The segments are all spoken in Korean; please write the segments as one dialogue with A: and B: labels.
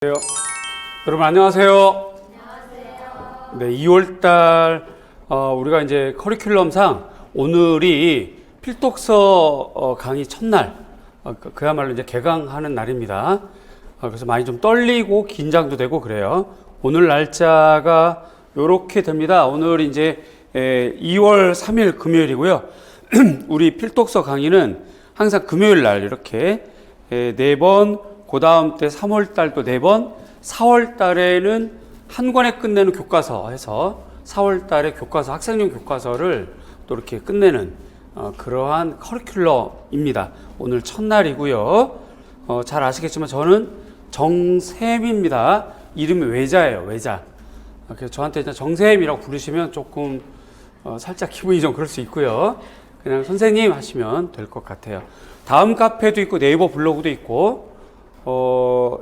A: 여러분 안녕하세요. 네, 2월달 우리가 이제 커리큘럼상 오늘이 필독서 강의 첫날, 그야말로 이제 개강하는 날입니다. 그래서 많이 좀 떨리고 긴장도 되고 그래요. 오늘 날짜가 이렇게 됩니다. 오늘 이제 2월 3일 금요일이고요. 우리 필독서 강의는 항상 금요일 날 이렇게 4번, 그 다음 때 3월 달도 4번, 4월 달에는 한 권에 끝내는 교과서 해서 4월 달에 교과서, 학생용 교과서를 또 이렇게 끝내는 그러한 커리큘럼입니다. 오늘 첫날이고요. 잘 아시겠지만 저는 정샘입니다. 이름이 외자예요, 외자. 그래서 저한테 정샘이라고 부르시면 조금 살짝 기분이 좀 그럴 수 있고요. 그냥 선생님 하시면 될 것 같아요. 다음 카페도 있고 네이버 블로그도 있고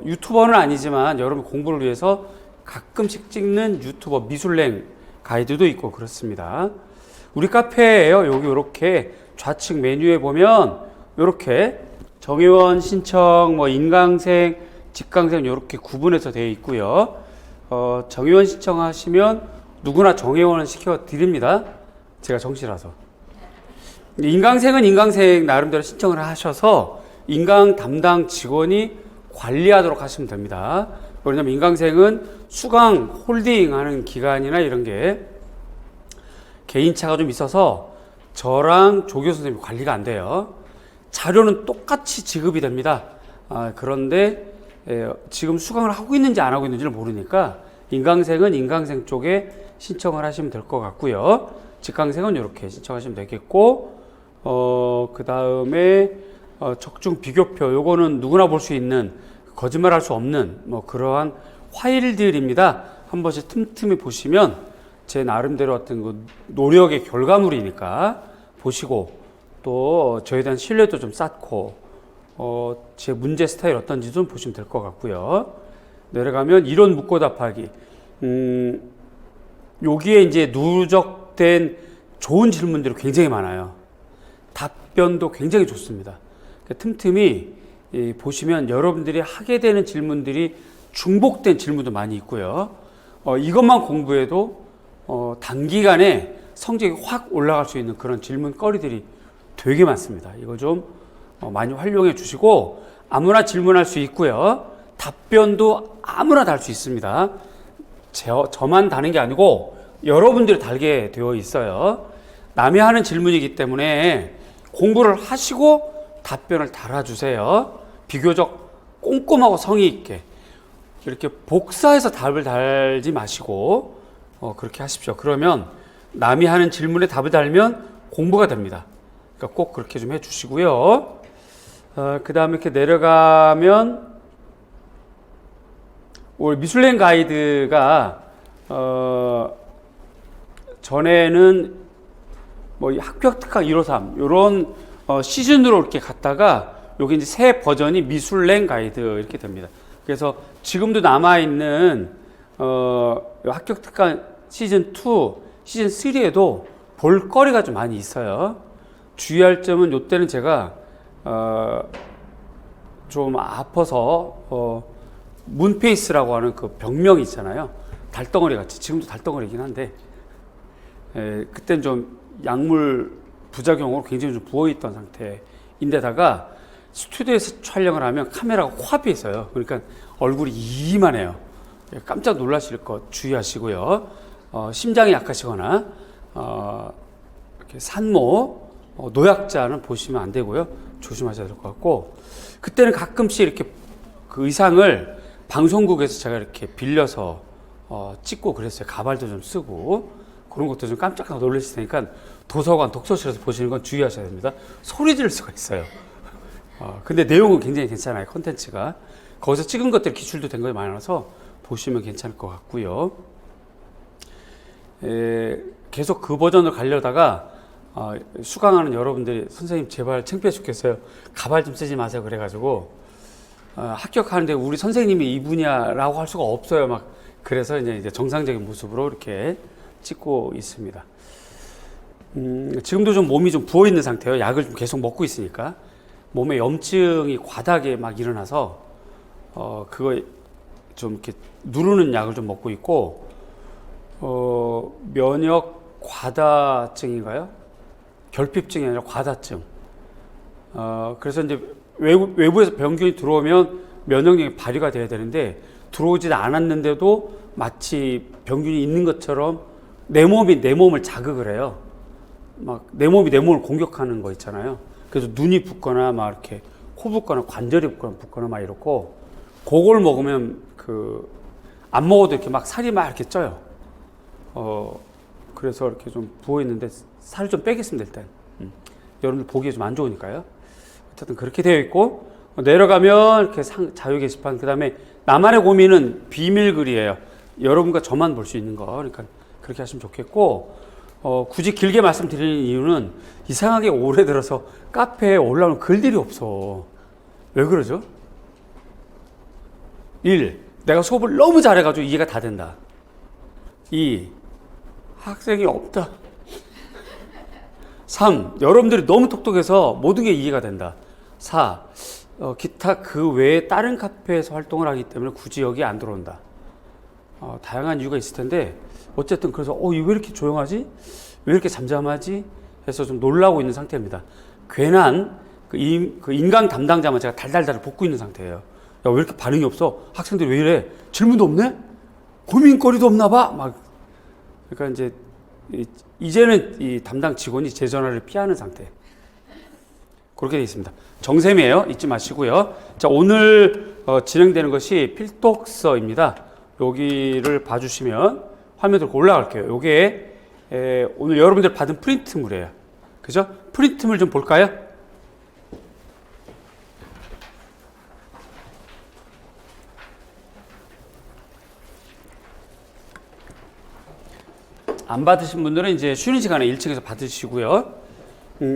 A: 유튜버는 아니지만 여러분 공부를 위해서 가끔씩 찍는 유튜버 미술랭 가이드도 있고 그렇습니다. 우리 카페예요. 여기 이렇게 좌측 메뉴에 보면 이렇게 정회원 신청, 인강생, 직강생 이렇게 구분해서 되어 있고요. 정회원 신청하시면 누구나 정회원을 시켜 드립니다. 제가 정시라서. 인강생은 인강생 나름대로 신청을 하셔서 인강 담당 직원이 관리하도록 하시면 됩니다. 왜냐하면 인강생은 수강 홀딩 하는 기간이나 이런 게 개인차가 좀 있어서 저랑 조교 선생님이 관리가 안 돼요. 자료는 똑같이 지급이 됩니다. 그런데 지금 수강을 하고 있는지 안 하고 있는지를 모르니까 인강생은 인강생 쪽에 신청을 하시면 될 것 같고요. 직강생은 이렇게 신청하시면 되겠고, 그 다음에 적중 비교표, 요거는 누구나 볼 수 있는, 거짓말할 수 없는 그러한 파일들입니다. 한 번씩 틈틈이 보시면 제 나름대로 어떤 그 노력의 결과물이니까 보시고, 또 저에 대한 신뢰도 좀 쌓고, 제 문제 스타일 어떤지 좀 보시면 될 것 같고요. 내려가면 이론 묻고 답하기. 여기에 이제 누적된 좋은 질문들이 굉장히 많아요. 답변도 굉장히 좋습니다. 틈틈이 보시면 여러분들이 하게 되는 질문들이 중복된 질문도 많이 있고요. 이것만 공부해도 단기간에 성적이 확 올라갈 수 있는 그런 질문거리들이 되게 많습니다. 이거 좀 많이 활용해 주시고, 아무나 질문할 수 있고요. 답변도 아무나 달 수 있습니다. 저만 다는 게 아니고 여러분들이 달게 되어 있어요. 남이 하는 질문이기 때문에 공부를 하시고 답변을 달아주세요. 비교적 꼼꼼하고 성의 있게 이렇게 복사해서 답을 달지 마시고 그렇게 하십시오. 그러면 남이 하는 질문에 답을 달면 공부가 됩니다. 그러니까 꼭 그렇게 좀 해주시고요. 그 다음에 이렇게 내려가면 우리 미술랭 가이드가 전에는 학교 특강 153 이런 시즌으로 이렇게 갔다가 여기 이제 새 버전이 미술랭 가이드 이렇게 됩니다. 그래서 지금도 남아있는 합격 특강 시즌 2, 시즌 3에도 볼거리가 좀 많이 있어요. 주의할 점은 이때는 제가 좀 아파서 문페이스라고 하는 그 병명이 있잖아요. 달덩어리 같이, 지금도 달덩어리긴 한데 그때는 좀 약물 부작용으로 굉장히 좀 부어있던 상태인데다가 스튜디오에서 촬영을 하면 카메라가 코앞에 있어요. 그러니까 얼굴이 이만해요. 깜짝 놀라실 것 주의하시고요. 심장이 약하시거나 이렇게 산모, 노약자는 보시면 안 되고요. 조심하셔야 될 것 같고, 그때는 가끔씩 이렇게 그 의상을 방송국에서 제가 이렇게 빌려서 찍고 그랬어요. 가발도 좀 쓰고 그런 것도 좀 깜짝 놀라실 테니까 도서관, 독서실에서 보시는 건 주의하셔야 됩니다. 소리 지를 수가 있어요. 근데 내용은 굉장히 괜찮아요. 컨텐츠가. 거기서 찍은 것들 기출도 된 것이 많아서 보시면 괜찮을 것 같고요. 계속 그 버전으로 가려다가 수강하는 여러분들이 선생님 제발 창피해 죽겠어요. 가발 좀 쓰지 마세요. 그래가지고 합격하는데 우리 선생님이 이 분야라고 할 수가 없어요. 막 그래서 이제 정상적인 모습으로 이렇게 찍고 있습니다. 지금도 좀 몸이 좀 부어 있는 상태예요. 약을 좀 계속 먹고 있으니까 몸에 염증이 과다하게 막 일어나서 그거 좀 이렇게 누르는 약을 좀 먹고 있고, 면역 과다증인가요? 결핍증이 아니라 과다증. 그래서 이제 외부에서 병균이 들어오면 면역력이 발휘가 돼야 되는데 들어오지 않았는데도 마치 병균이 있는 것처럼 내 몸이 내 몸을 자극을 해요. 막 내 몸이 내 몸을 공격하는 거 있잖아요. 그래서 눈이 붓거나 막 이렇게 코 붓거나 관절이 붓거나 막 이렇고, 그걸 먹으면 안 먹어도 이렇게 막 살이 막 이렇게 쪄요. 그래서 이렇게 좀 부어 있는데 살을 좀 빼겠습니다, 일단. 여러분들 보기에 좀 안 좋으니까요. 어쨌든 그렇게 되어 있고, 내려가면 이렇게 자유 게시판, 그 다음에 나만의 고민은 비밀글이에요. 여러분과 저만 볼 수 있는 거. 그러니까 그렇게 하시면 좋겠고, 굳이 길게 말씀드리는 이유는 이상하게 올해 들어서 카페에 올라오는 글들이 없어. 왜 그러죠? 1. 내가 수업을 너무 잘해가지고 이해가 다 된다. 2. 학생이 없다. 3. 여러분들이 너무 똑똑해서 모든 게 이해가 된다. 4. 기타 그 외에 다른 카페에서 활동을 하기 때문에 굳이 여기 안 들어온다. 다양한 이유가 있을 텐데, 어쨌든 그래서 왜 이렇게 조용하지? 왜 이렇게 잠잠하지? 해서 좀 놀라고 있는 상태입니다. 괜한 그 인강 담당자만 제가 달달달 볶고 있는 상태예요. 야, 왜 이렇게 반응이 없어? 학생들이 왜 이래? 질문도 없네? 고민거리도 없나 봐? 막. 그러니까 이제는 이 담당 직원이 제 전화를 피하는 상태. 그렇게 되어 있습니다. 정샘이에요. 잊지 마시고요. 자, 오늘 진행되는 것이 필독서입니다. 여기를 봐주시면 화면 들고 올라갈게요. 요게 오늘 여러분들 받은 프린트물이에요. 그죠? 프린트물 좀 볼까요? 안 받으신 분들은 이제 쉬는 시간에 1층에서 받으시고요.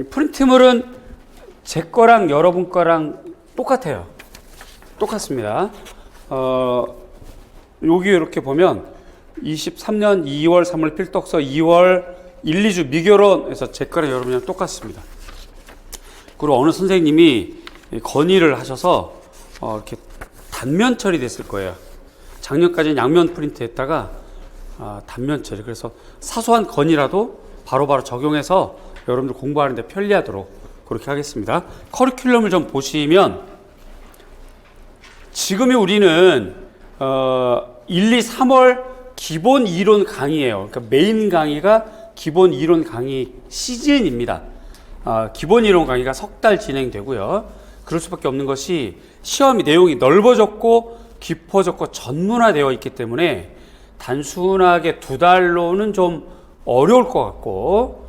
A: 프린트물은 제 거랑 여러분 거랑 똑같아요. 똑같습니다. 여기 이렇게 보면 23년 2월 3월 필독서, 2월 1, 2주 미결원에서 제 거랑 여러분이랑 똑같습니다. 그리고 어느 선생님이 건의를 하셔서 이렇게 단면 처리됐을 거예요. 작년까지는 양면 프린트 했다가 단면 처리. 그래서 사소한 건의라도 바로바로 적용해서 여러분들 공부하는데 편리하도록 그렇게 하겠습니다. 커리큘럼을 좀 보시면 지금이 우리는 1, 2, 3월 기본 이론 강의예요. 그러니까 메인 강의가 기본 이론 강의 시즌입니다. 기본 이론 강의가 석 달 진행되고요. 그럴 수밖에 없는 것이 시험이 내용이 넓어졌고 깊어졌고 전문화되어 있기 때문에 단순하게 2달로는 좀 어려울 것 같고,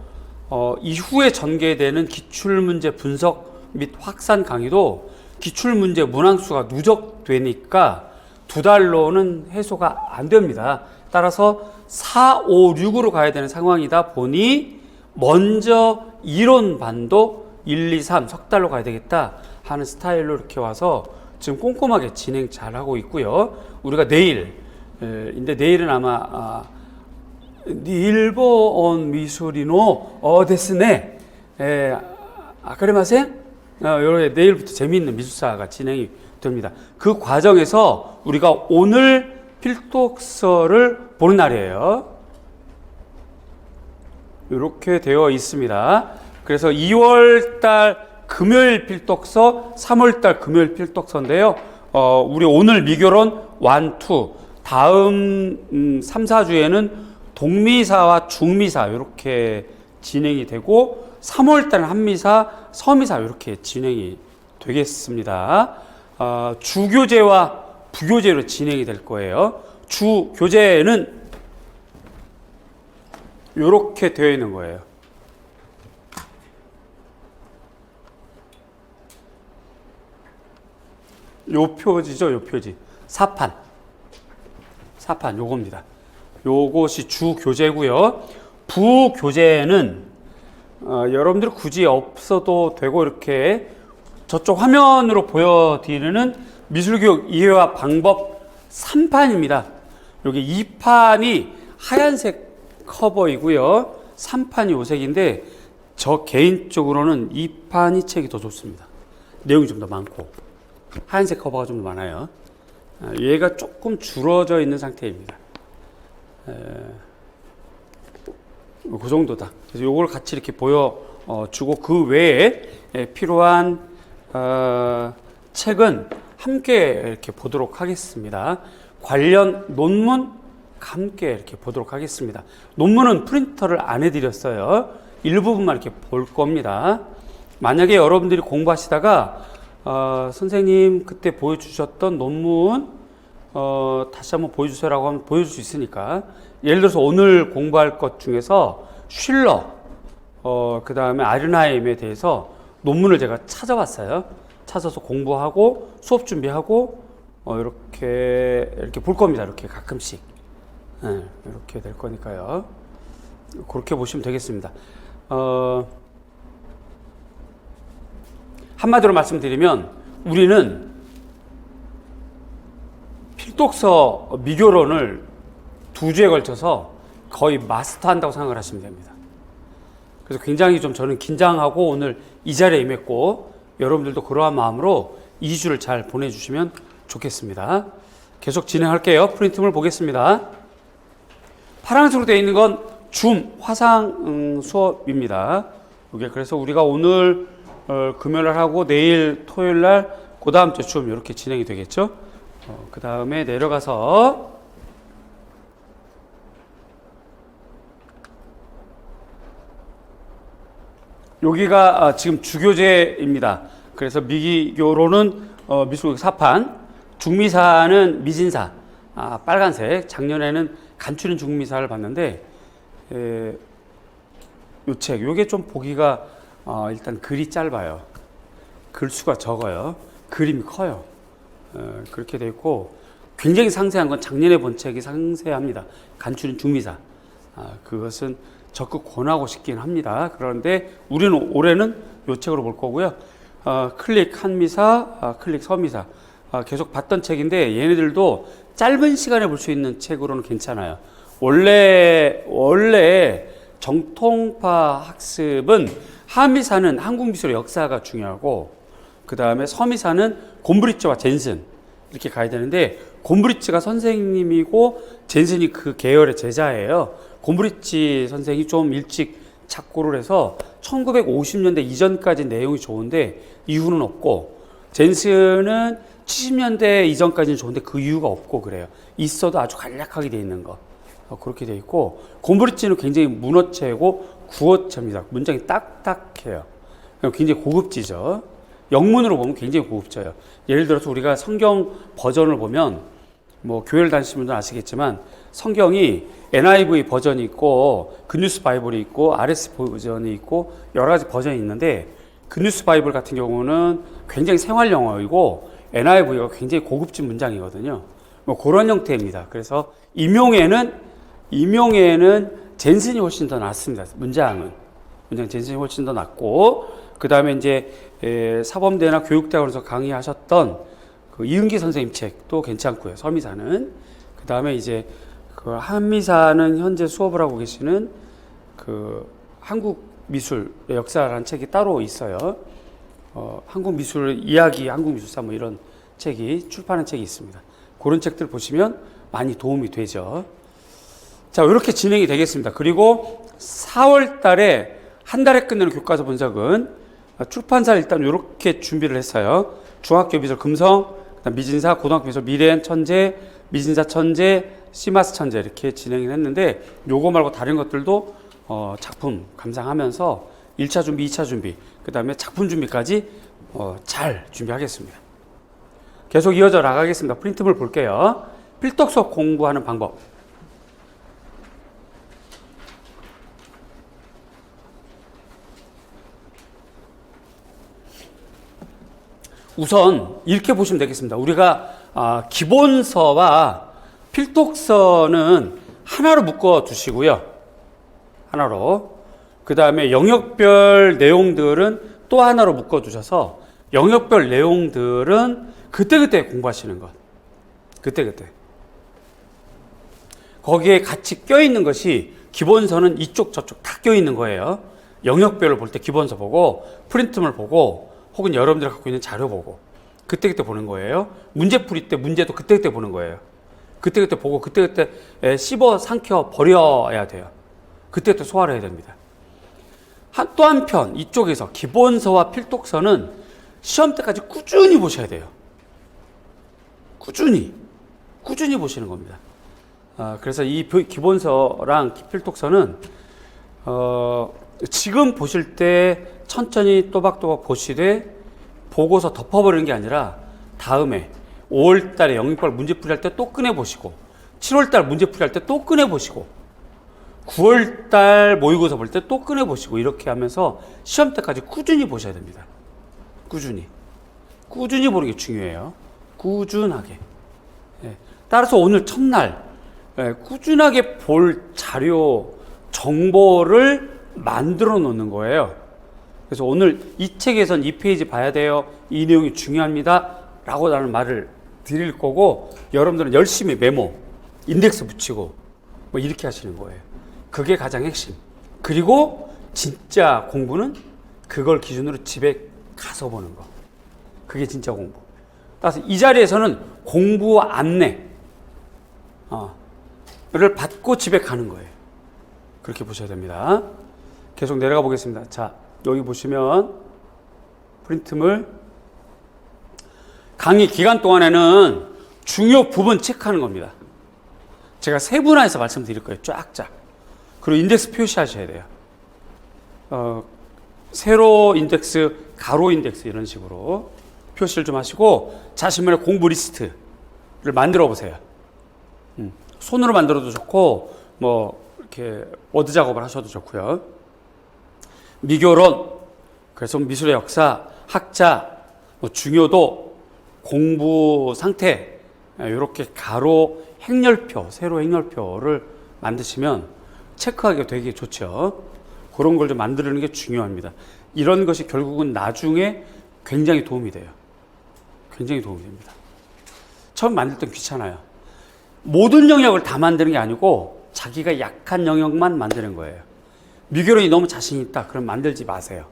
A: 이후에 전개되는 기출문제 분석 및 확산 강의도 기출문제 문항수가 누적되니까 2달로는 해소가 안 됩니다. 따라서 4, 5, 6으로 가야 되는 상황이다 보니 먼저 이론반도 1, 2, 3 석 달로 가야 되겠다 하는 스타일로 이렇게 와서 지금 꼼꼼하게 진행 잘 하고 있고요. 우리가 내일인데 내일은 아마 일본 미술이노 데스네 아카리마센 내일부터 재미있는 미술사가 진행이 됩니다. 그 과정에서 우리가 오늘 필독서를 보는 날이에요. 이렇게 되어 있습니다. 그래서 2월달 금요일 필독서, 3월달 금요일 필독서인데요. 우리 오늘 미결원 1, 2, 다음 3, 4주에는 동미사와 중미사 이렇게 진행이 되고, 3월달은 한미사, 서미사 이렇게 진행이 되겠습니다. 주교재와 부교재로 진행이 될 거예요. 주교재는 이렇게 되어 있는 거예요. 요 표지죠, 요 표지. 사판 요겁니다. 요것이 주교재고요. 부교재는 여러분들 굳이 없어도 되고 이렇게 저쪽 화면으로 보여드리는 미술교육 이해와 방법 3판입니다. 여기 2판이 하얀색 커버이고요. 3판이 요색인데 저 개인적으로는 2판이 책이 더 좋습니다. 내용이 좀 더 많고 하얀색 커버가 좀 더 많아요. 얘가 조금 줄어져 있는 상태입니다. 그 정도다. 그래서 요걸 같이 이렇게 보여주고 그 외에 필요한 책은 함께 이렇게 보도록 하겠습니다. 관련 논문 함께 이렇게 보도록 하겠습니다. 논문은 프린터를 안 해드렸어요. 일부분만 이렇게 볼 겁니다. 만약에 여러분들이 공부하시다가 선생님 그때 보여주셨던 논문 다시 한번 보여주세요라고 하면 보여줄 수 있으니까, 예를 들어서 오늘 공부할 것 중에서 슐러 그 다음에 아르나임에 대해서 논문을 제가 찾아봤어요. 찾아서 공부하고 수업 준비하고 이렇게 볼 겁니다. 이렇게 가끔씩 이렇게 될 거니까요. 그렇게 보시면 되겠습니다. 한마디로 말씀드리면 우리는 필독서 미교론을 2주에 걸쳐서 거의 마스터한다고 생각을 하시면 됩니다. 그래서 굉장히 좀 저는 긴장하고 오늘 이 자리에 임했고, 여러분들도 그러한 마음으로 2주를 잘 보내주시면 좋겠습니다. 계속 진행할게요. 프린트물 보겠습니다. 파란색으로 되어 있는 건 줌 화상 수업입니다. 이게 그래서 우리가 오늘 금요일 하고 내일 토요일 날 그 다음 주 줌 이렇게 진행이 되겠죠. 그 다음에 내려가서 여기가 지금 주교재입니다. 그래서 미교로는 미술국 사판, 중미사는 미진사, 빨간색. 작년에는 간추린 중미사를 봤는데 요 책, 요게 좀 보기가 일단 글이 짧아요. 글수가 적어요. 그림이 커요. 그렇게 돼 있고 굉장히 상세한 건 작년에 본 책이 상세합니다. 간추린 중미사. 그것은 적극 권하고 싶긴 합니다. 그런데 우리는 올해는 요 책으로 볼 거고요. 클릭 한미사, 클릭 서미사. 계속 봤던 책인데 얘네들도 짧은 시간에 볼 수 있는 책으로는 괜찮아요. 원래 정통파 학습은 한미사는 한국 미술의 역사가 중요하고, 그 다음에 서미사는 곰브리츠와 젠슨 이렇게 가야 되는데, 곰브리츠가 선생님이고 젠슨이 그 계열의 제자예요. 곰브리츠 선생이 좀 일찍 착고를 해서 1950년대 이전까지 내용이 좋은데 이후는 없고, 젠슨은 70년대 이전까지는 좋은데 그 이유가 없고 그래요. 있어도 아주 간략하게 돼 있는 거. 그렇게 돼 있고, 곰브리츠는 굉장히 문어체고 구어체입니다. 문장이 딱딱해요. 굉장히 고급지죠. 영문으로 보면 굉장히 고급져요. 예를 들어서 우리가 성경 버전을 보면, 뭐 교회를 다니시는 분들은 아시겠지만 성경이 NIV 버전이 있고 굿뉴스 바이블이 있고 RS 버전이 있고 여러 가지 버전이 있는데, 굿뉴스 바이블 같은 경우는 굉장히 생활 영어이고 NIV가 굉장히 고급진 문장이거든요. 뭐 그런 형태입니다. 그래서 임용에는 젠슨이 훨씬 더 낫습니다. 문장 젠슨이 훨씬 더 낫고, 그 다음에 이제 사범대나 교육대학원에서 강의하셨던 그 이은기 선생님 책도 괜찮고요. 서미사는. 그 다음에 이제 그 한미사는 현재 수업을 하고 계시는 그 한국 미술의 역사라는 책이 따로 있어요. 한국 미술 이야기, 한국 미술사 뭐 이런 책이 출판한 책이 있습니다. 그런 책들 보시면 많이 도움이 되죠. 자, 이렇게 진행이 되겠습니다. 그리고 4월 달에 한 달에 끝내는 교과서 분석은 출판사 일단 이렇게 준비를 했어요. 중학교 미술 금성, 그다음 미진사, 고등학교 미술 미래엔 천재, 미진사 천재, 시마스 천재 이렇게 진행을 했는데, 요거 말고 다른 것들도 작품 감상하면서 1차 준비, 2차 준비, 그 다음에 작품 준비까지 잘 준비하겠습니다. 계속 이어져 나가겠습니다. 프린트물 볼게요. 필독서 공부하는 방법. 우선 이렇게 보시면 되겠습니다. 우리가 기본서와 필독서는 하나로 묶어 두시고요. 하나로. 그 다음에 영역별 내용들은 또 하나로 묶어 두셔서 영역별 내용들은 그때그때 공부하시는 것. 그때그때. 거기에 같이 껴있는 것이, 기본서는 이쪽 저쪽 다 껴있는 거예요. 영역별을 볼 때 기본서 보고 프린트물 보고 혹은 여러분들이 갖고 있는 자료 보고, 그때그때 보는 거예요. 문제풀이 때 문제도 그때그때 보는 거예요. 그때그때 보고 그때그때 씹어 삼켜 버려야 돼요. 그때그때 소화를 해야 됩니다. 또 한편 이쪽에서 기본서와 필독서는 시험 때까지 꾸준히 보셔야 돼요. 꾸준히 보시는 겁니다. 그래서 이 기본서랑 필독서는 지금 보실 때 천천히 또박또박 보시되 보고서 덮어버리는 게 아니라 다음에 5월 달에 영역별 문제풀이 할 때 또 꺼내보시고 7월 달 문제풀이 할 때 또 꺼내보시고 9월 달 모의고사 볼 때 또 꺼내보시고 이렇게 하면서 시험 때까지 꾸준히 보셔야 됩니다. 꾸준히 보는 게 중요해요. 꾸준하게. 따라서 오늘 첫날 꾸준하게 볼 자료, 정보를 만들어 놓는 거예요. 그래서 오늘 이 책에선 이 페이지 봐야 돼요. 이 내용이 중요합니다. 라고 나는 말을 드릴 거고, 여러분들은 열심히 메모, 인덱스 붙이고, 뭐 이렇게 하시는 거예요. 그게 가장 핵심. 그리고 진짜 공부는 그걸 기준으로 집에 가서 보는 거. 그게 진짜 공부. 따라서 이 자리에서는 공부 안내, 를 받고 집에 가는 거예요. 그렇게 보셔야 됩니다. 계속 내려가 보겠습니다. 자, 여기 보시면 프린트물 강의 기간 동안에는 중요 부분 체크하는 겁니다. 제가 세분화해서 말씀드릴 거예요. 쫙쫙. 그리고 인덱스 표시하셔야 돼요. 세로 인덱스, 가로 인덱스 이런 식으로 표시를 좀 하시고 자신만의 공부 리스트를 만들어 보세요. 손으로 만들어도 좋고 뭐 이렇게 워드 작업을 하셔도 좋고요. 미교론, 그래서 미술의 역사, 학자, 뭐 중요도, 공부 상태 이렇게 가로 행렬표, 세로 행렬표를 만드시면 체크하기가 되게 좋죠. 그런 걸 좀 만드는 게 중요합니다. 이런 것이 결국은 나중에 굉장히 도움이 돼요. 굉장히 도움이 됩니다. 처음 만들 땐 귀찮아요. 모든 영역을 다 만드는 게 아니고 자기가 약한 영역만 만드는 거예요. 미교론이 너무 자신 있다. 그럼 만들지 마세요.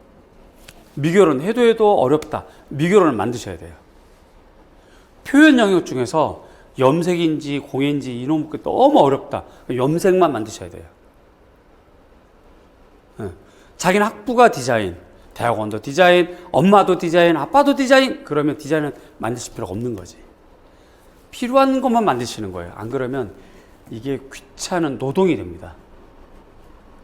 A: 미교론 해도 어렵다. 미교론을 만드셔야 돼요. 표현 영역 중에서 염색인지 공예인지 이놈 게 너무 어렵다. 염색만 만드셔야 돼요. 자기는 학부가 디자인, 대학원도 디자인, 엄마도 디자인, 아빠도 디자인. 그러면 디자인은 만드실 필요가 없는 거지. 필요한 것만 만드시는 거예요. 안 그러면 이게 귀찮은 노동이 됩니다.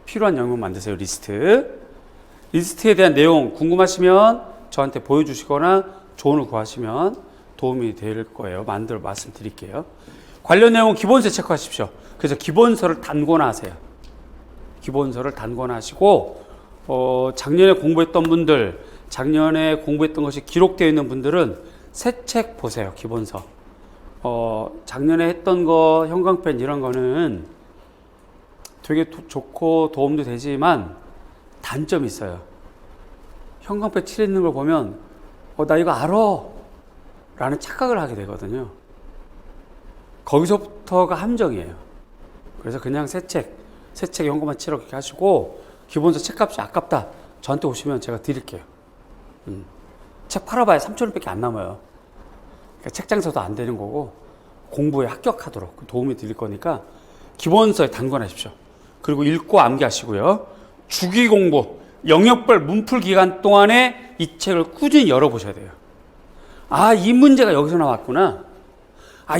A: 필요한 영역 만드세요. 리스트에 대한 내용 궁금하시면 저한테 보여주시거나 조언을 구하시면 도움이 될 거예요. 만들어 말씀드릴게요. 관련 내용 기본서 체크하십시오. 그래서 기본서를 단권화 하세요. 기본서를 단권화 하시고 작년에 공부했던 분들, 작년에 공부했던 것이 기록되어 있는 분들은 새 책 보세요. 기본서. 작년에 했던 거, 형광펜 이런 거는 되게 좋고 도움도 되지만 단점이 있어요. 형광펜 칠했는 걸 보면 나 이거 알아 라는 착각을 하게 되거든요. 거기서부터가 함정이에요. 그래서 그냥 새 책 현금만 칠하고 이렇게 하시고 기본서 책값이 아깝다. 저한테 오시면 제가 드릴게요. 책 팔아봐야 3,000원밖에 안 남아요. 그러니까 책 장사도 안 되는 거고 공부에 합격하도록 도움이 드릴 거니까 기본서에 단권하십시오. 그리고 읽고 암기하시고요. 주기 공부, 영역별 문풀 기간 동안에 이 책을 꾸준히 열어보셔야 돼요. 이 문제가 여기서 나왔구나.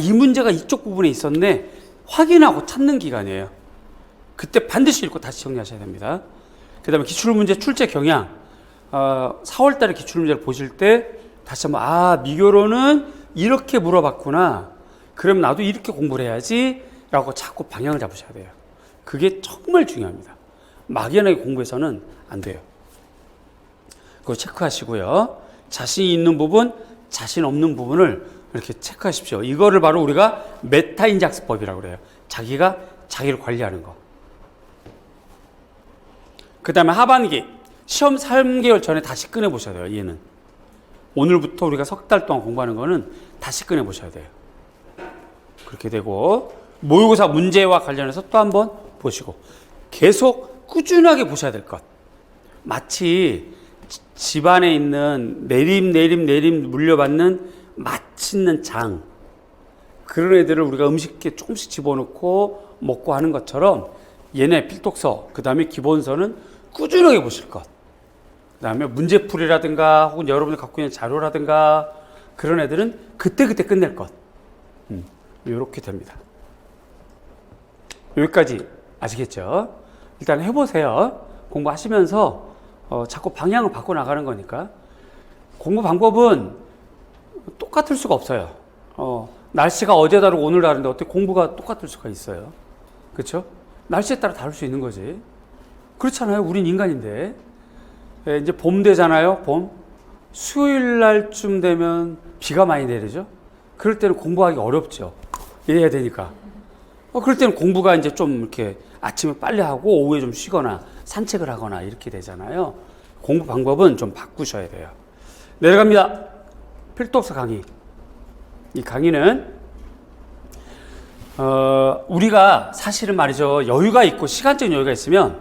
A: 이 문제가 이쪽 부분에 있었네. 확인하고 찾는 기간이에요. 그때 반드시 읽고 다시 정리하셔야 됩니다. 그 다음에 기출문제 출제 경향. 4월 달에 기출문제를 보실 때 다시 한번 미교로는 이렇게 물어봤구나. 그럼 나도 이렇게 공부를 해야지 라고 자꾸 방향을 잡으셔야 돼요. 그게 정말 중요합니다. 막연하게 공부해서는 안 돼요. 그거 체크하시고요. 자신이 있는 부분, 자신 없는 부분을 이렇게 체크하십시오. 이거를 바로 우리가 메타인지 학습법이라고 그래요. 자기가 자기를 관리하는 거. 그 다음에 하반기 시험 3개월 전에 다시 꺼내보셔야 돼요. 얘는 오늘부터 우리가 석 달 동안 공부하는 거는 다시 꺼내보셔야 돼요. 그렇게 되고 모의고사 문제와 관련해서 또 한번 보시고 계속 꾸준하게 보셔야 될 것. 마치 집안에 있는 내림 물려받는 맛있는 장, 그런 애들을 우리가 음식에 조금씩 집어넣고 먹고 하는 것처럼 얘네 필독서, 그 다음에 기본서는 꾸준하게 보실 것. 그 다음에 문제풀이라든가 혹은 여러분이 갖고 있는 자료라든가 그런 애들은 그때그때 끝낼 것. 이렇게 됩니다. 여기까지 아시겠죠? 일단 해보세요. 공부하시면서 자꾸 방향을 바꿔 나가는 거니까. 공부 방법은 똑같을 수가 없어요. 날씨가 어제 다르고 오늘 다른데 어떻게 공부가 똑같을 수가 있어요? 그렇죠? 날씨에 따라 다를 수 있는 거지. 그렇잖아요. 우린 인간인데. 이제 봄 되잖아요. 봄. 수요일 날쯤 되면 비가 많이 내리죠. 그럴 때는 공부하기 어렵죠. 이래야 되니까. 그럴 때는 공부가 이제 좀 이렇게 아침에 빨리 하고 오후에 좀 쉬거나 산책을 하거나 이렇게 되잖아요. 공부 방법은 좀 바꾸셔야 돼요. 내려갑니다. 필독서 강의. 이 강의는 우리가 사실은 말이죠. 여유가 있고 시간적인 여유가 있으면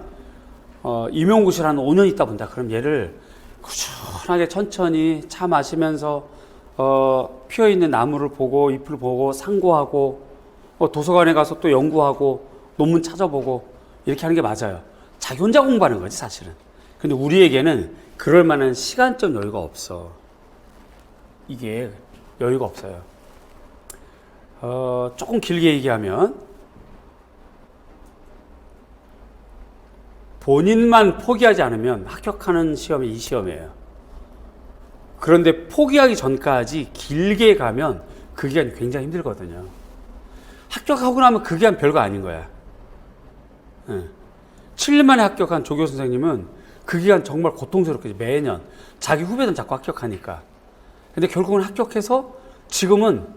A: 임용고시를 한 5년 있다 본다. 그럼 얘를 꾸준하게 천천히 차 마시면서 피어있는 나무를 보고 잎을 보고 상고하고 도서관에 가서 또 연구하고 논문 찾아보고 이렇게 하는 게 맞아요. 자기 혼자 공부하는 거지 사실은. 근데 우리에게는 그럴 만한 시간적 여유가 없어. 이게 여유가 없어요. 조금 길게 얘기하면 본인만 포기하지 않으면 합격하는 시험이 이 시험이에요. 그런데 포기하기 전까지 길게 가면 그 기간이 굉장히 힘들거든요. 합격하고 나면 그 기간 별거 아닌 거야. 7년 만에 합격한 조교 선생님은 그 기간 정말 고통스럽게 매년 자기 후배들 자꾸 합격하니까. 근데 결국은 합격해서 지금은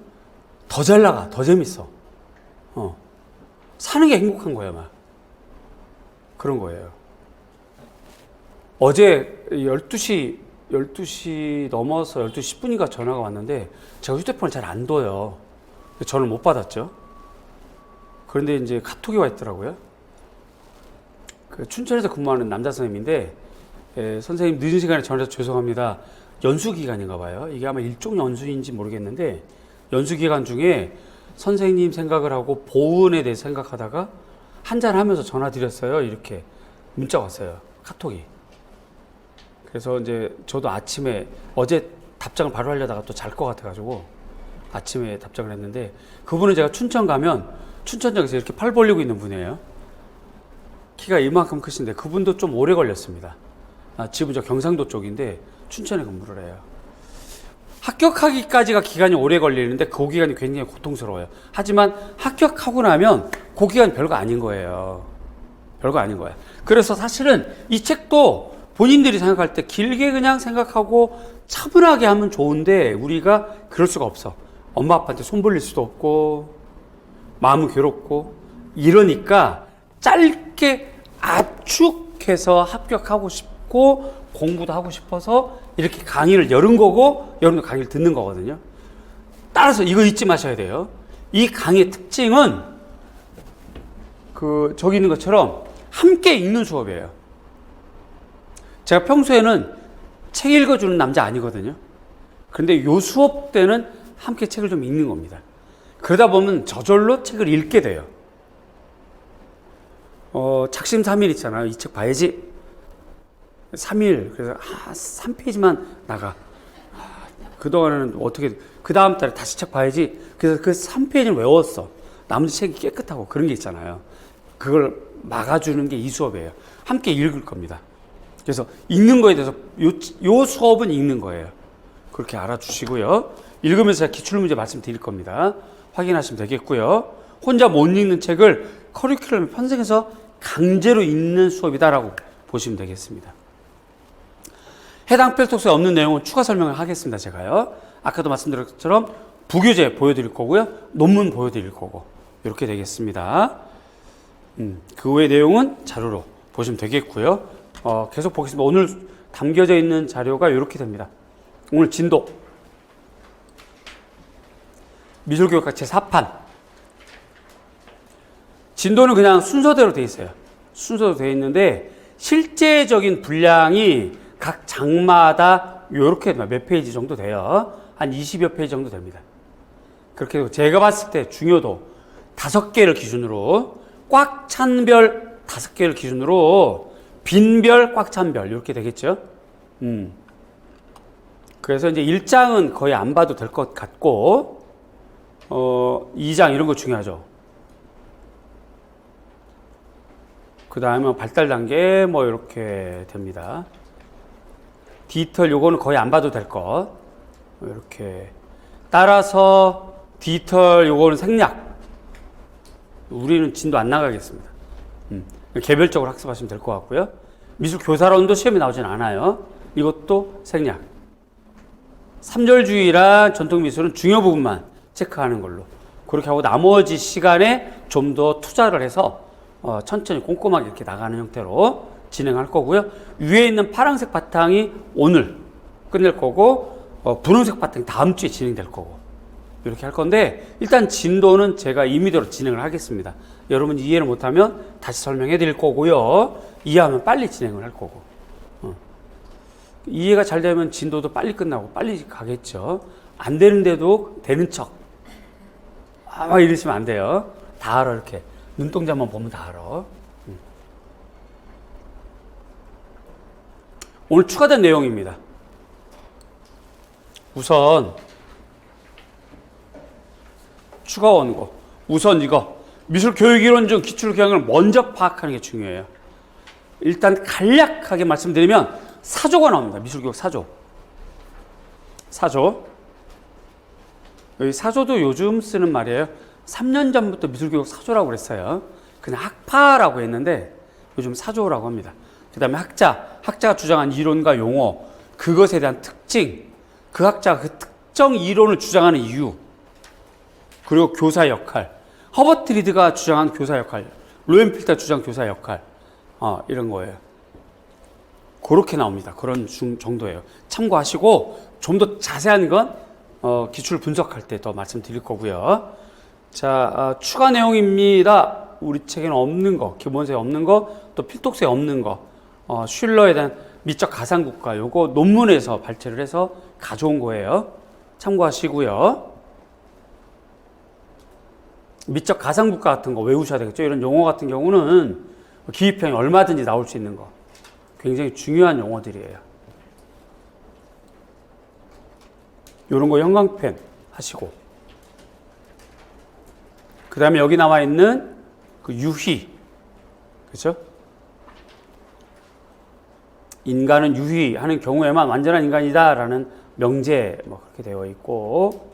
A: 더 잘 나가, 더 재밌어. 사는 게 행복한 거야, 막. 그런 거예요. 어제 12시 넘어서 12시 10분인가 전화가 왔는데 제가 휴대폰을 잘 안 둬요. 전화를 못 받았죠. 그런데 이제 카톡이 와 있더라고요. 그 춘천에서 근무하는 남자 선생님인데 선생님 늦은 시간에 전화해서 죄송합니다. 연수 기간인가 봐요. 이게 아마 일종 연수인지 모르겠는데 연수 기간 중에 선생님 생각을 하고 보은에 대해 생각하다가 한잔 하면서 전화 드렸어요. 이렇게 문자 왔어요. 카톡이. 그래서 이제 저도 아침에 어제 답장을 바로 하려다가 또 잘 것 같아가지고 아침에 답장을 했는데 그분은 제가 춘천 가면 춘천역에서 이렇게 팔 벌리고 있는 분이에요. 키가 이만큼 크신데 그분도 좀 오래 걸렸습니다. 집은 저 경상도 쪽인데 춘천에 근무를 해요. 합격하기까지가 기간이 오래 걸리는데 그 기간이 굉장히 고통스러워요. 하지만 합격하고 나면 그 기간이 별거 아닌 거예요. 별거 아닌 거예요. 그래서 사실은 이 책도 본인들이 생각할 때 길게 그냥 생각하고 차분하게 하면 좋은데 우리가 그럴 수가 없어. 엄마 아빠한테 손 벌릴 수도 없고 마음은 괴롭고 이러니까 짧게 압축해서 합격하고 싶고 공부도 하고 싶어서 이렇게 강의를 열은 거고 여러분도 강의를 듣는 거거든요. 따라서 이거 잊지 마셔야 돼요. 이 강의의 특징은 저기 있는 것처럼 함께 읽는 수업이에요. 제가 평소에는 책 읽어주는 남자 아니거든요. 그런데 요 수업 때는 함께 책을 좀 읽는 겁니다. 그러다 보면 저절로 책을 읽게 돼요. 작심삼일 있잖아요. 이 책 봐야지. 3일. 그래서 3페이지만 나가. 그동안은 어떻게 그 다음 달에 다시 책 봐야지. 그래서 그 3페이지를 외웠어. 나머지 책이 깨끗하고 그런 게 있잖아요. 그걸 막아주는 게 이 수업이에요. 함께 읽을 겁니다. 그래서 읽는 거에 대해서 요 수업은 읽는 거예요. 그렇게 알아주시고요. 읽으면서 제가 기출문제 말씀드릴 겁니다. 확인하시면 되겠고요. 혼자 못 읽는 책을 커리큘럼 편성해서 강제로 읽는 수업이다라고 보시면 되겠습니다. 해당 필독서에 없는 내용은 추가 설명을 하겠습니다. 제가요. 아까도 말씀드린 것처럼 부교재 보여드릴 거고요. 논문 보여드릴 거고 이렇게 되겠습니다. 그 외의 내용은 자료로 보시면 되겠고요. 계속 보겠습니다. 오늘 담겨져 있는 자료가 이렇게 됩니다. 오늘 진도 미술교육학 제4판 진도는 그냥 순서대로 돼 있어요. 순서대로 돼 있는데 실제적인 분량이 각 장마다 이렇게 몇 페이지 정도 돼요. 한 20여 페이지 정도 됩니다. 그렇게 되고 제가 봤을 때 중요도 5개를 기준으로 꽉 찬 별 5개를 기준으로 빈 별, 꽉 찬 별 이렇게 되겠죠. 그래서 이제 1장은 거의 안 봐도 될 것 같고 2장 이런 거 중요하죠. 그 다음에 발달 단계 뭐 이렇게 됩니다. 디지털 요거는 거의 안 봐도 될 것. 이렇게 따라서 디지털 요거는 생략. 우리는 진도 안 나가겠습니다. 개별적으로 학습하시면 될 것 같고요. 미술 교사론도 시험에 나오진 않아요. 이것도 생략. 3절주의랑 전통미술은 중요 부분만 체크하는 걸로 그렇게 하고 나머지 시간에 좀 더 투자를 해서 천천히 꼼꼼하게 이렇게 나가는 형태로 진행할 거고요. 위에 있는 파란색 바탕이 오늘 끝낼 거고 분홍색 바탕이 다음 주에 진행될 거고 이렇게 할 건데 일단 진도는 제가 임의대로 진행을 하겠습니다. 여러분 이해를 못하면 다시 설명해 드릴 거고요. 이해하면 빨리 진행을 할 거고 이해가 잘 되면 진도도 빨리 끝나고 빨리 가겠죠. 안 되는데도 되는 척 막 이러시면 안 돼요. 다 알아. 이렇게 눈동자만 보면 다 알아. 오늘 추가된 내용입니다. 우선 추가 원고. 우선 이거 미술교육이론 중 기출교양을 먼저 파악하는 게 중요해요. 일단 간략하게 말씀드리면 사조가 나옵니다. 미술교육 사조. 사조. 여기 사조도 요즘 쓰는 말이에요. 3년 전부터 미술교육 사조라고 그랬어요. 그냥 학파라고 했는데 요즘 사조라고 합니다. 그 다음에 학자가 주장한 이론과 용어, 그것에 대한 특징, 그 학자가 그 특정 이론을 주장하는 이유, 그리고 교사 역할, 허버트 리드가 주장한 교사 역할, 로엔필터가 주장한 교사 역할, 이런 거예요. 그렇게 나옵니다. 그런 정도예요. 참고하시고 좀 더 자세한 건 기출 분석할 때 더 말씀드릴 거고요. 자, 추가 내용입니다. 우리 책에는 없는 거, 기본서에 없는 거, 또 필독서에 없는 거, 슐러에 대한 미적 가상국가 요거 논문에서 발췌를 해서 가져온 거예요. 참고하시고요. 미적 가상국가 같은 거 외우셔야 되겠죠. 이런 용어 같은 경우는 기입형이 얼마든지 나올 수 있는 거. 굉장히 중요한 용어들이에요. 이런 거 형광펜 하시고. 그 다음에 여기 나와 있는 그 유희. 그죠? 인간은 유희하는 경우에만 완전한 인간이다라는 명제 뭐 그렇게 되어 있고.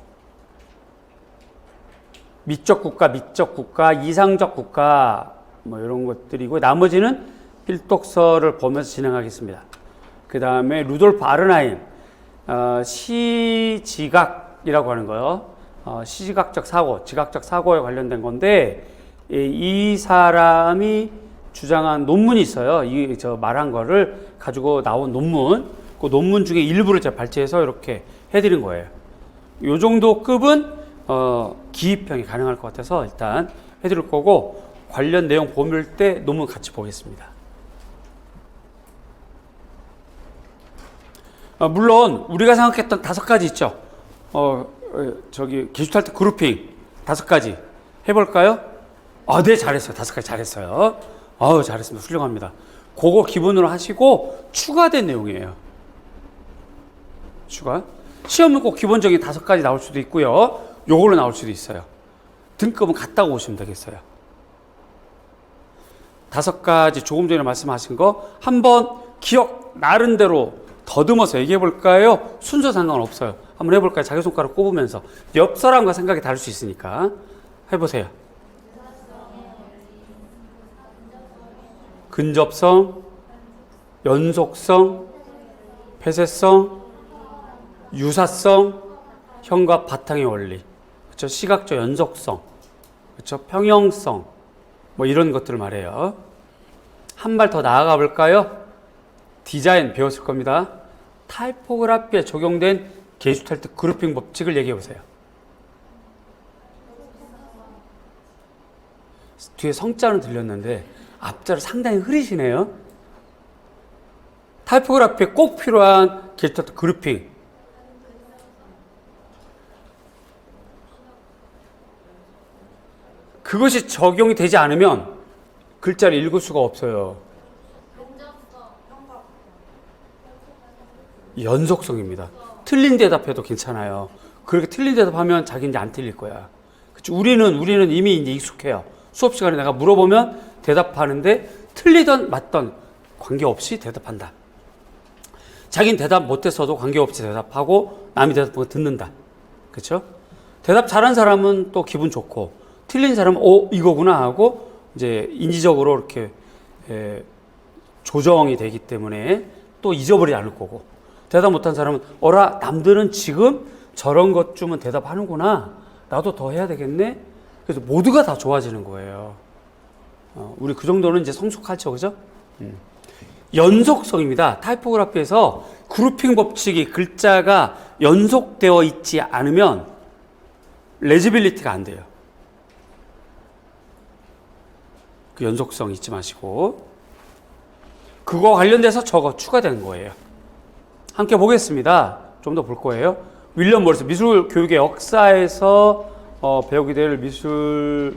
A: 미적 국가, 이상적 국가 뭐 이런 것들이고 나머지는 필독서를 보면서 진행하겠습니다. 그 다음에 루돌프 아르나임 시지각이라고 하는 거요. 시지각적 사고, 지각적 사고에 관련된 건데 이 사람이 주장한 논문이 있어요. 저 말한 거를 가지고 나온 논문, 그 논문 중에 일부를 제가 발췌해서 이렇게 해드린 거예요. 요 정도 급은 기입형이 가능할 것 같아서 일단 해드릴 거고 관련 내용 보실 때 논문 같이 보겠습니다. 물론 우리가 생각했던 5가지 있죠. 저기 게슈탈트 그룹핑 5가지 해볼까요? 네, 잘했어요. 5가지 잘했어요. 잘했습니다. 훌륭합니다. 그거 기본으로 하시고 추가된 내용이에요. 추가. 시험은 꼭 기본적인 5가지 나올 수도 있고요. 요걸로 나올 수도 있어요. 등급은 같다고 보시면 되겠어요. 5가지 조금 전에 말씀하신 거 한번 기억 나름대로 더듬어서 얘기해 볼까요? 순서 상관없어요. 한번 해볼까요? 자기 손가락 꼽으면서 옆 사람과 생각이 다를 수 있으니까 해보세요. 근접성, 연속성, 폐쇄성, 유사성, 형과 바탕의 원리, 그렇죠? 시각적 연속성, 그렇죠? 평형성, 뭐 이런 것들을 말해요. 한 발 더 나아가 볼까요? 디자인 배웠을 겁니다. 타이포그라피에 적용된 게슈탈트 그룹핑 법칙을 얘기해 보세요. 뒤에 성자는 들렸는데 앞자를 상당히 흐리시네요. 타이포그라피에 꼭 필요한 게슈탈트 그룹핑. 그것이 적용이 되지 않으면 글자를 읽을 수가 없어요. 연속성입니다. 틀린 대답해도 괜찮아요. 그렇게 틀린 대답하면 자기는 이제 안 틀릴 거야. 그치? 우리는 이미 이제 익숙해요. 수업 시간에 내가 물어보면 대답하는데 틀리던 맞던 관계없이 대답한다. 자기는 대답 못했어도 관계없이 대답하고 남이 대답한 거 듣는다. 그렇죠? 대답 잘한 사람은 또 기분 좋고 틀린 사람은 이거구나 하고 이제 인지적으로 이렇게 조정이 되기 때문에 또 잊어버리지 않을 거고, 대답 못한 사람은 남들은 지금 저런 것쯤은 대답하는구나, 나도 더 해야 되겠네. 그래서 모두가 다 좋아지는 거예요. 우리 그 정도는 이제 성숙하죠, 그죠? 연속성입니다. 타이포그래피에서 그룹핑 법칙이 글자가 연속되어 있지 않으면 레지빌리티가 안 돼요. 그 연속성 잊지 마시고, 그거 관련돼서 저거 추가된 거예요. 함께 보겠습니다. 좀 더 볼 거예요. 윌리엄 모리스, 미술 교육의 역사에서 배우게 될 미술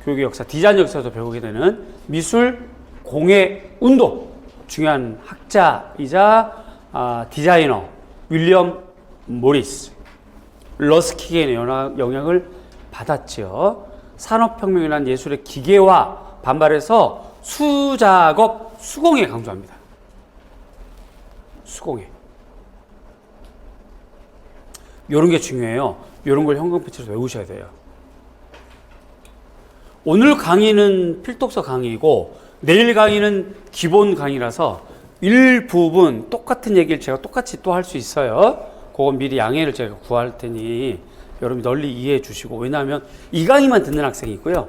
A: 교육의 역사, 디자인 역사에서 배우게 되는 미술 공예 운동 중요한 학자이자 디자이너 윌리엄 모리스, 러스키겐의 영향을 받았지요. 산업혁명이란 예술의 기계화 반발해서 수작업, 수공예 강조합니다. 수공예. 요런 게 중요해요. 요런 걸 형광펜치로 외우셔야 돼요. 오늘 강의는 필독서 강의이고 내일 강의는 기본 강의라서 일부분 똑같은 얘기를 제가 똑같이 또 할 수 있어요. 그건 미리 양해를 제가 구할 테니 여러분이 널리 이해해 주시고, 왜냐하면 이 강의만 듣는 학생이 있고요,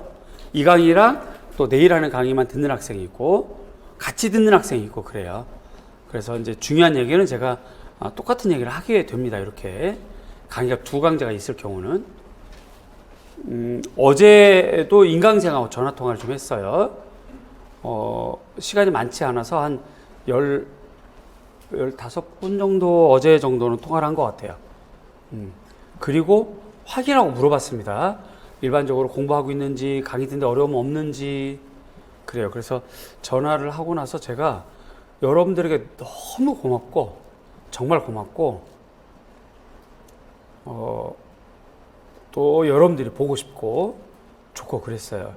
A: 이 강의랑 또 내일 하는 강의만 듣는 학생이 있고 같이 듣는 학생이 있고 그래요. 그래서 이제 중요한 얘기는 제가 똑같은 얘기를 하게 됩니다. 이렇게 강의가 두 강좌가 있을 경우는. 어제도 인강생하고 전화통화를 좀 했어요. 시간이 많지 않아서 한 15분 정도, 어제 정도는 통화를 한 것 같아요. 그리고 확인하고 물어봤습니다. 일반적으로 공부하고 있는지, 강의 듣는데 어려움 없는지. 그래요. 그래서 전화를 하고 나서 제가 여러분들에게 너무 고맙고, 정말 고맙고, 또 여러분들이 보고 싶고 좋고 그랬어요.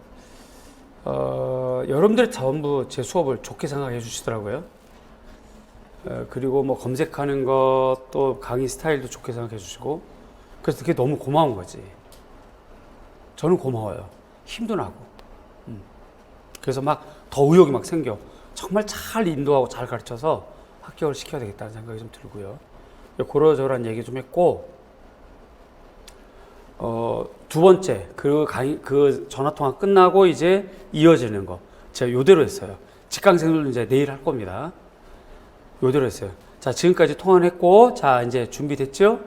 A: 여러분들이 전부 제 수업을 좋게 생각해 주시더라고요. 그리고 뭐 검색하는 것, 또 강의 스타일도 좋게 생각해 주시고, 그래서 그게 너무 고마운 거지. 저는 고마워요. 힘도 나고. 그래서 막 더 의욕이 막 생겨. 정말 잘 인도하고 잘 가르쳐서 합격을 시켜야 되겠다는 생각이 좀 들고요. 그러저러한 얘기 좀 했고, 두 번째, 그 전화통화 끝나고 이제 이어지는 거. 제가 요대로 했어요. 직강생들도 이제 내일 할 겁니다. 요대로 했어요. 자, 지금까지 통화를 했고, 자, 이제 준비됐죠?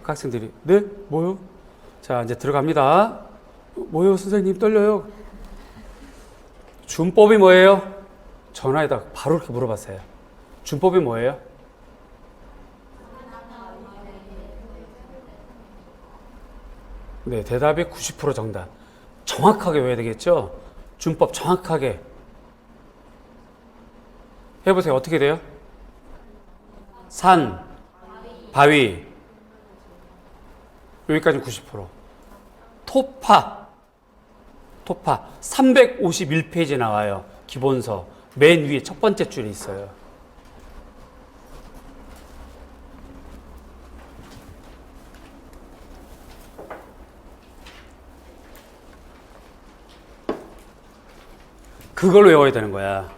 A: 그 학생들이, 네? 뭐요? 자, 이제 들어갑니다. 뭐요, 선생님? 떨려요. 준법이 뭐예요? 전화에다 바로 이렇게 물어봤어요. 준법이 뭐예요? 네, 대답이 90% 정답. 정확하게 외워야 되겠죠? 준법 정확하게. 해보세요. 어떻게 돼요? 산, 바위. 여기까지는 90%. 토파. 351페이지 나와요. 기본서. 맨 위에 첫 번째 줄에 있어요. 그걸 외워야 되는 거야.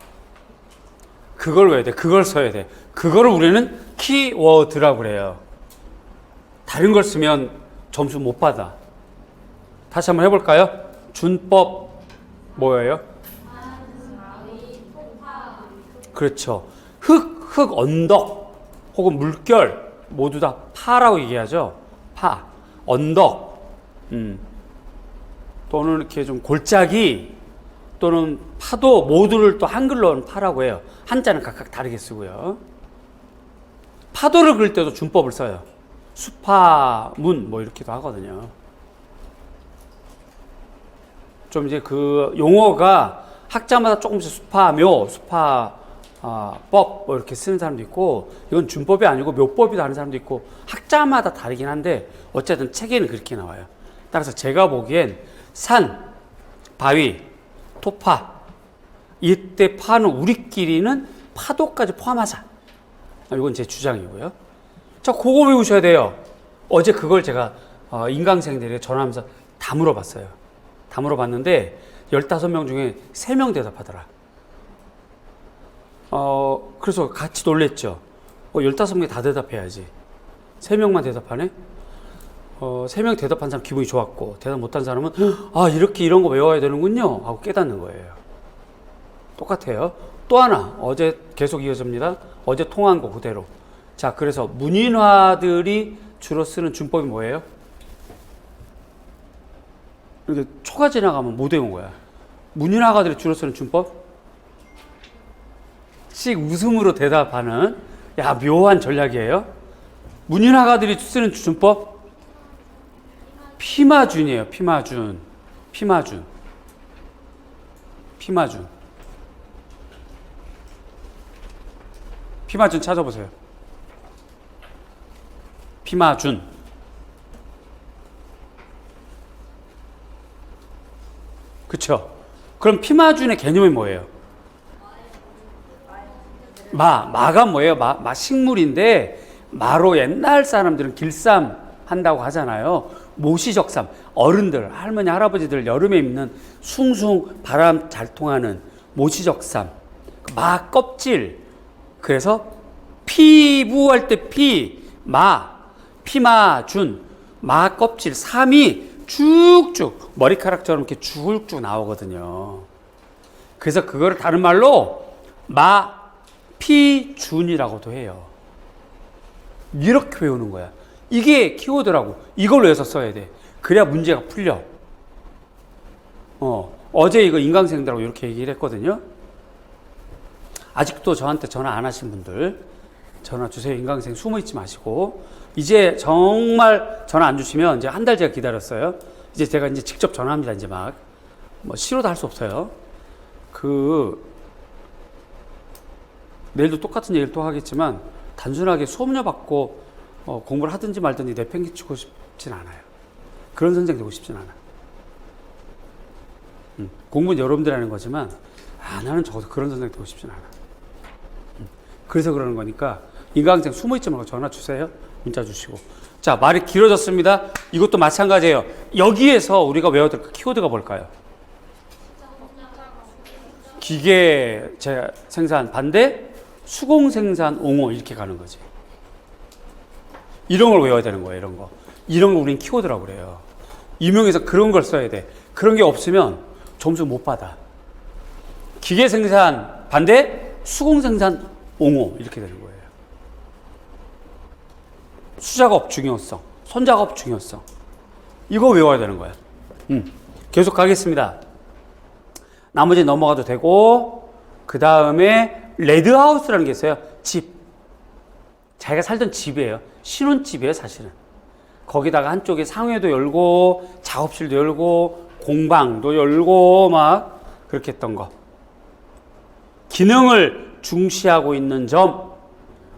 A: 그걸 외워야 돼. 그걸 써야 돼. 그거를 우리는 키워드라고 그래요. 다른 걸 쓰면 점수 못 받아. 다시 한번 해볼까요? 준법 뭐예요? 그렇죠. 흙, 언덕 혹은 물결 모두 다 파라고 얘기하죠. 파, 언덕, 또는 이렇게 좀 골짜기 또는 파도, 모두를 또 한글로는 파라고 해요. 한자는 각각 다르게 쓰고요. 파도를 그릴 때도 준법을 써요. 수파문 뭐 이렇게도 하거든요. 좀 이제 그 용어가 학자마다 조금씩 수파묘, 수파법 뭐 이렇게 쓰는 사람도 있고, 이건 준법이 아니고 묘법이다 하는 사람도 있고, 학자마다 다르긴 한데 어쨌든 책에는 그렇게 나와요. 따라서 제가 보기엔 산, 바위, 토파, 이때 파는 우리끼리는 파도까지 포함하자. 이건 제 주장이고요. 자, 그거 배우셔야 돼요. 어제 그걸 제가 인강생들에게 전화하면서 다 물어봤어요. 다 물어봤는데 15명 중에 3명 대답하더라. 그래서 같이 놀랬죠. 15명 다 대답해야지. 3명만 대답하네? 3명 대답한 사람 기분이 좋았고, 대답 못한 사람은, 아, 이렇게 이런 거 외워야 되는군요. 하고 깨닫는 거예요. 똑같아요. 또 하나, 어제 계속 이어집니다. 어제 통한 거 그대로. 자, 그래서 문인화들이 주로 쓰는 준법이 뭐예요? 이렇게 초가 지나가면 못 외운 거야. 문인화가들이 주로 쓰는 준법? 씩 웃음으로 대답하는, 야, 묘한 전략이에요. 문인화가들이 쓰는 준법? 피마준이에요. 피마준. 피마준 찾아보세요. 피마준. 그쵸? 그럼 피마준의 개념이 뭐예요? 마가 뭐예요? 마 식물인데, 마로 옛날 사람들은 길쌈 한다고 하잖아요. 모시적삼, 어른들, 할머니, 할아버지들 여름에 입는 숭숭 바람 잘 통하는 모시적삼, 마 껍질. 그래서 피부할 때 피마준, 마 껍질, 삼이 쭉쭉 머리카락처럼 이렇게 쭉쭉 나오거든요. 그래서 그거를 다른 말로 마피준이라고도 해요. 이렇게 외우는 거야. 이게 키워드라고. 이걸 외워서 써야 돼. 그래야 문제가 풀려. 어제 이거 인강생들하고 이렇게 얘기를 했거든요. 아직도 저한테 전화 안 하신 분들 전화 주세요. 인강생 숨어 있지 마시고. 이제 정말 전화 안 주시면 이제 한 달 제가 기다렸어요. 이제 제가 이제 직접 전화합니다. 이제 막 뭐 싫어도 할 수 없어요. 내일도 똑같은 얘기를 또 하겠지만 단순하게 수업료 받고 공부를 하든지 말든지 내팽개치고 싶진 않아요. 그런 선생 되고 싶진 않아요. 공부는 여러분들이 하는 거지만 나는 적어도 그런 선생 되고 싶진 않아. 그래서 그러는 거니까 인강생 숨어있지 말고 전화 주세요. 문자 주시고. 자, 말이 길어졌습니다. 이것도 마찬가지예요. 여기에서 우리가 외워야 될 키워드가 뭘까요? 기계 생산 반대, 수공 생산 옹호 이렇게 가는 거지. 이런 걸 외워야 되는 거예요. 이런 걸 우린 키워드라고 그래요. 임용에서 그런 걸 써야 돼. 그런 게 없으면 점수 못 받아. 기계 생산 반대, 수공 생산 옹호 이렇게 되는 거예요. 수작업 중요성, 손작업 중요성. 이거 외워야 되는 거야. 계속 가겠습니다. 나머지 넘어가도 되고, 그 다음에 레드하우스라는 게 있어요. 집. 자기가 살던 집이에요. 신혼집이에요, 사실은. 거기다가 한쪽에 상회도 열고, 작업실도 열고, 공방도 열고, 막, 그렇게 했던 거. 기능을 중시하고 있는 점,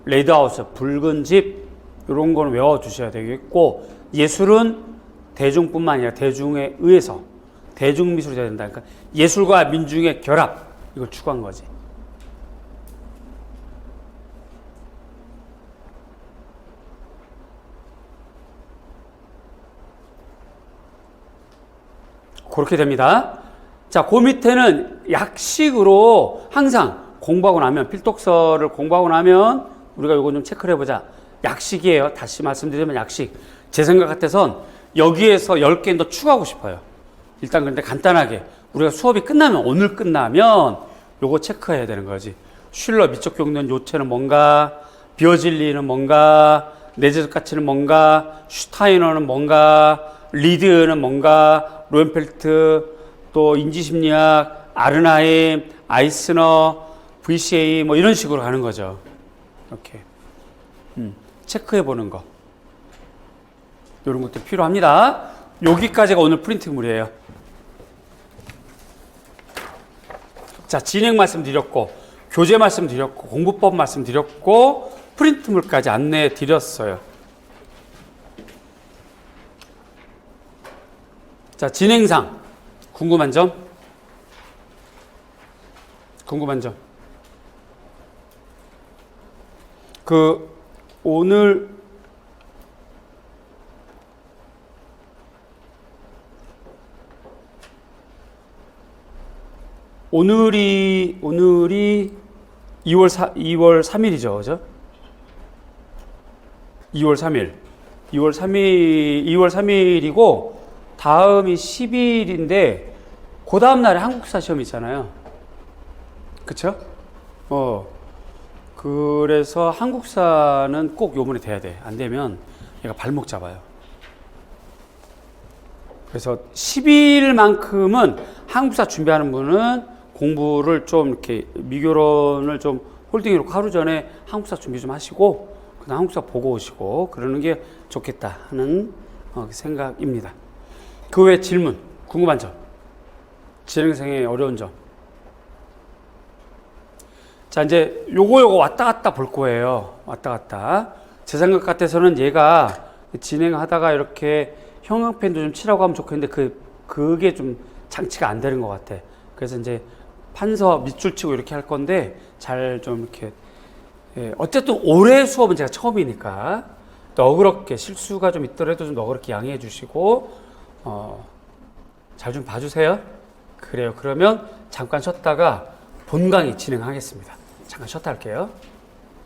A: 레드하우스, 붉은 집, 이런 거는 외워두셔야 되겠고, 예술은 대중뿐만 아니라 대중에 의해서, 대중미술이 돼야 된다. 그러니까 예술과 민중의 결합, 이걸 추구한 거지. 그렇게 됩니다. 자, 그 밑에는 약식으로 항상 공부하고 나면, 필독서를 공부하고 나면 우리가 요거 좀 체크를 해보자. 약식이에요. 다시 말씀드리면 약식. 제 생각 같아선 여기에서 10개 더 추가하고 싶어요. 일단 그런데 간단하게 우리가 수업이 끝나면, 오늘 끝나면 요거 체크해야 되는 거지. 슐러 미적 경련 요체는 뭔가, 비어질리는 뭔가, 내재적 가치는 뭔가, 슈타이너는 뭔가, 리드는 뭔가, 로엔펠트, 또 인지심리학, 아르나임, 아이스너, VCA 뭐 이런 식으로 가는 거죠. 이렇게 체크해 보는 거, 이런 것도 필요합니다. 여기까지가 오늘 프린팅물이에요. 자, 진행 말씀드렸고, 교재 말씀드렸고, 공부법 말씀드렸고, 프린트물까지 안내해 드렸어요. 자, 진행상 궁금한 점? 궁금한 점? 오늘이 2월 3일이죠. 그죠? 2월 3일. 2월 3일이고 다음이 10일인데 그 다음 날에 한국사 시험 있잖아요. 그쵸? 그래서 한국사는 꼭 요번에 돼야 돼. 안 되면 얘가 발목 잡아요. 그래서 10일만큼은 한국사 준비하는 분은 공부를 좀 이렇게 미교론을 좀 홀딩해 놓고 하루 전에 한국사 준비 좀 하시고 그다음 한국사 보고 오시고 그러는 게 좋겠다 하는 생각입니다. 그 외 질문, 궁금한 점, 진행생의 어려운 점. 자, 이제 요거 왔다 갔다 볼 거예요. 왔다 갔다. 제 생각 같아서는 얘가 진행하다가 이렇게 형광펜도 좀 칠하고 하면 좋겠는데 그게 좀 장치가 안 되는 것 같아. 그래서 이제 판서 밑줄 치고 이렇게 할 건데 잘 좀 이렇게 어쨌든 올해 수업은 제가 처음이니까 너그럽게 실수가 좀 있더라도 좀 너그럽게 양해해 주시고 잘 좀 봐주세요. 그래요. 그러면 잠깐 쉬었다가 본 강의 진행하겠습니다. 잠깐 쉬었다 할게요.